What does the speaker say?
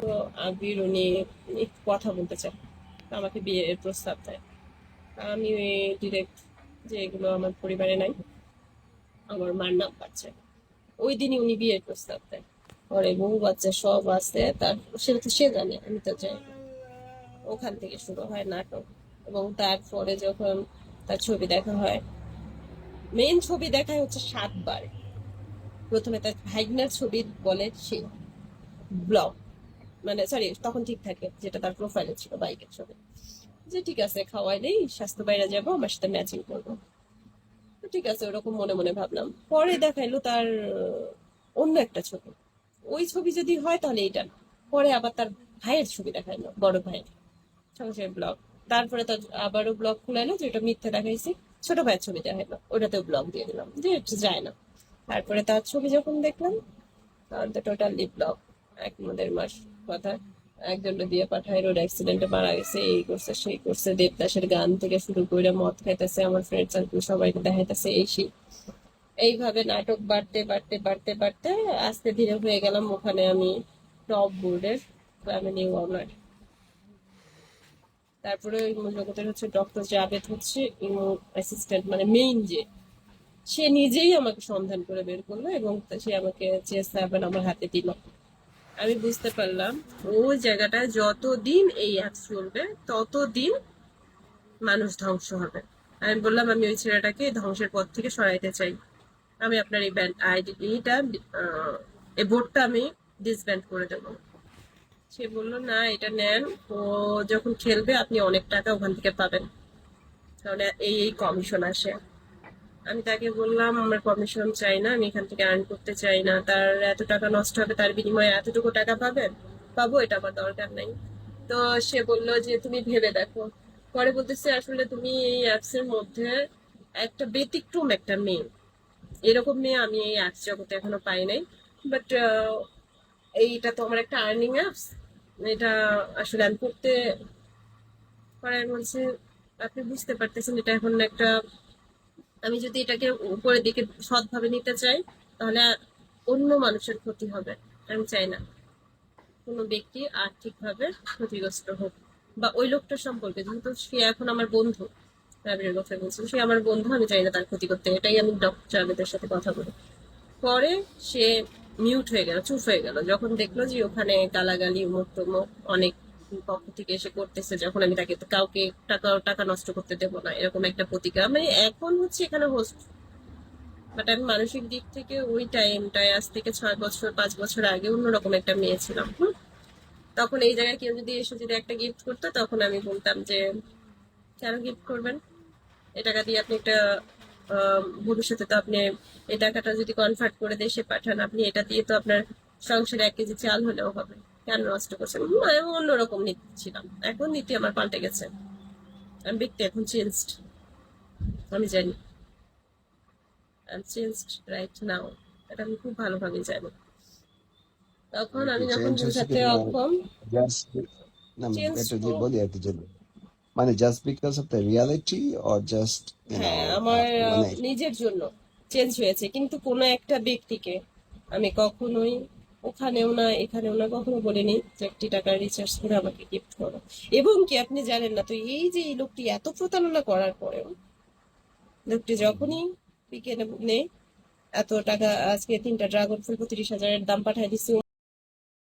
তো আবির উনি একটু কথা বলতে চান, আমাকে বিয়ের প্রস্তাব দেয়। আমি ডিরেক্ট যে এগুলো আমার পরিবারে নাই, আমার মার নাম পাচ্ছে। ওই দিনই উনি বিয়ের প্রস্তাব দেয়। পরে বউ বাচ্চা সব আছে, তার সেটা তো সে জানে, আমি তো জানি না। ওখান থেকে শুরু হয় নাটক। এবং তারপরে যখন তার ছবি দেখা হয়, মেইন ছবি দেখায় হচ্ছে 7 বার। প্রথমে তার ভাইগনার ছবি বলে সে ব্লগ, মানে সরি তখন ঠিক থাকে, যেটা তার প্রোফাইলে ছিল বাইকের ছবি, যে ঠিক আছে খাওয়াইলেই স্বাস্থ্য বাইরে যাবো, আমার সাথে ম্যাচিং করবো। তো ঠিক আছে ওরকম মনে মনে ভাবলাম। পরে দেখাইলো তার অন্য একটা ছবি। ওই ছবি যদি হয় তাহলে এইটা না। পরে আবার তার ভাইয়ের ছবি দেখাইলো, বড় ভাইয়ের সংসারের ব্লগ। তারপরে তার আবারও ব্লগ খুলাইলো, যে ওটা মিথ্যে দেখাইছি। ছোট ভাইয়ের ছবি দেখাইলো, ওটাতেও ব্লগ দিয়ে দিলাম, যে এটা যায় না। তারপরে তার ছবি যখন দেখলাম, তখন তো টোটালি ব্লগ। 1 দেড় মাস কথা, একজন দিয়ে পাঠায় রোড অ্যাক্সিডেন্টে মারা গেছে, এই করছে সেই করছে, দেবদাসের গান থেকে শুরু করে মদ খাইতেছে, আমার ফ্রেন্ড সার্কেল সবাইকে দেখাইতেছে এই সেই। এইভাবে নাটক বাড়তে বাড়তে বাড়তে বাড়তে আস্তে ধীরে হয়ে গেলাম ওখানে আমি টপ বোর্ডের ফ্যামিলি ওয়ার্নার। তারপরে ওই জগতের হচ্ছে ডক্টর জাভেদ হচ্ছে ইমো অ্যাসিস্ট্যান্ট, মানে মেইন যে, সে নিজেই আমাকে সন্ধান করে বের করলো এবং সে আমাকে চেয়ে আমার হাতে দিল। আমি বুঝতে পারলাম ওই জায়গাটায় যতদিন এই অ্যাপ চলবে ততদিন মানুষ ধ্বংস হবে। আমি বললাম আমি ওই ছেলেটাকে ধ্বংসের পথ থেকে সরাইতে চাই, আমি আপনার এই ব্যান্ড আইডিটা, এই বোর্ডটা আমি ডিসব্যান্ড করে দেবো। সে বললো না এটা নেন, ও যখন খেলবে আপনি অনেক টাকা ওখান থেকে পাবেন, কারণ এই এই কমিশন আসে। আমি তাকে বললাম আমার কমিশন চাই না, আমি এখান থেকে আর্ন করতে চাই না, তার এত টাকা নষ্ট হবে, তার বিনিময়ে এতটুকু টাকা পাবেন, পাবো, এটা আমার দরকার নাই। তো সে বললো যে তুমি ভেবে দেখো। পরে বলতেছে আসলে তুমি এই অ্যাপস এর মধ্যে একটা ব্যতিক্রম একটা মেয়ে, এরকম মেয়ে আমি এই অ্যাপস জগতে এখনো পাই নাই। বাট এইটা তো আমার একটা আর্নিং অ্যাপস, এটা আসলে আমি করতে পারে। আমি বলছি আপনি বুঝতে পারতেছেন এটা এখন একটা, আমি যদি এটাকে উপরের দিকে সৎভাবে নিতে চাই তাহলে অন্য মানুষের ক্ষতি হবে। আমি চাই না কোনো ব্যক্তি আর্থিকভাবে ক্ষতিগ্রস্ত হোক, বা ওই লোকটার সম্পর্কে, যেহেতু সে এখন আমার বন্ধু, রাবিরের কথা বলছি, সে আমার বন্ধু, আমি চাই না তার ক্ষতি করতে। এটাই আমি ডক্টর আবেদের সাথে কথা বলি। পরে সে মিউট হয়ে গেল, চুপ হয়ে গেল, যখন দেখলো যে ওখানে গালাগালি উমুক তুমুক অনেক পক্ষ থেকে এসে করতেছে, যখন আমি তাকে কাউকে টাকা টাকা নষ্ট করতে দেবো না এরকম একটা প্রতিক্রিয়া। মানে এখন হচ্ছে এখানে হোস্ট, বাট আমি মানসিক দিক থেকে ওই টাইমটায় আজ থেকে 6 বছর 5 বছর আগে অন্যরকম একটা মেয়ে ছিলাম। তখন এই জায়গায় কেউ যদি এসে যদি একটা গিফট করতো, তখন আমি বলতাম যে কেন গিফট করবেন, এই টাকা দিয়ে আপনি একটা ভবিষ্যতে তো আপনি এই টাকাটা যদি কনভার্ট করে দেশে পাঠান, আপনি এটা দিয়ে তো আপনার সংসারে 1 কেজি চাল হলেও হবে, কেন নষ্ট করছেন। আমি অন্যরকম নীতি ছিলাম, এখন নীতি আমার পাল্টে গেছে, আমি ব্যক্তি এখন চেঞ্জড, আমি জানি I am changed right now, এটা আমি খুব ভালোভাবে জানি। তখন মানে কি আমি যখন চেঞ্জ হচ্ছে কি বুঝাতে তোমার? অক্ষম। জাস্ট না, আমি চেঞ্জ একটু তো, বলি আর কি জন্য, মানে just because of the reality or just হ্যাঁ আমার মানে নিজের জন্য চেঞ্জ হয়েছে, কিন্তু কোনো একটা ব্যক্তিকে আমি কখনোই ওখানেও না এখানেও না কখনো বলিনি যে 1টি টাকা রিচার্জ করে আমাকে গিফট করো। এবং কি আপনি জানেন না তো, এই যে এই লোকটি এত প্রতারণা করার পরেও, লোকটি যখনই পিকে নেই, এত টাকা আজকে 3টা ড্রাগন ফ্রুট 30,000-এর দাম পাঠাই দিচ্ছে,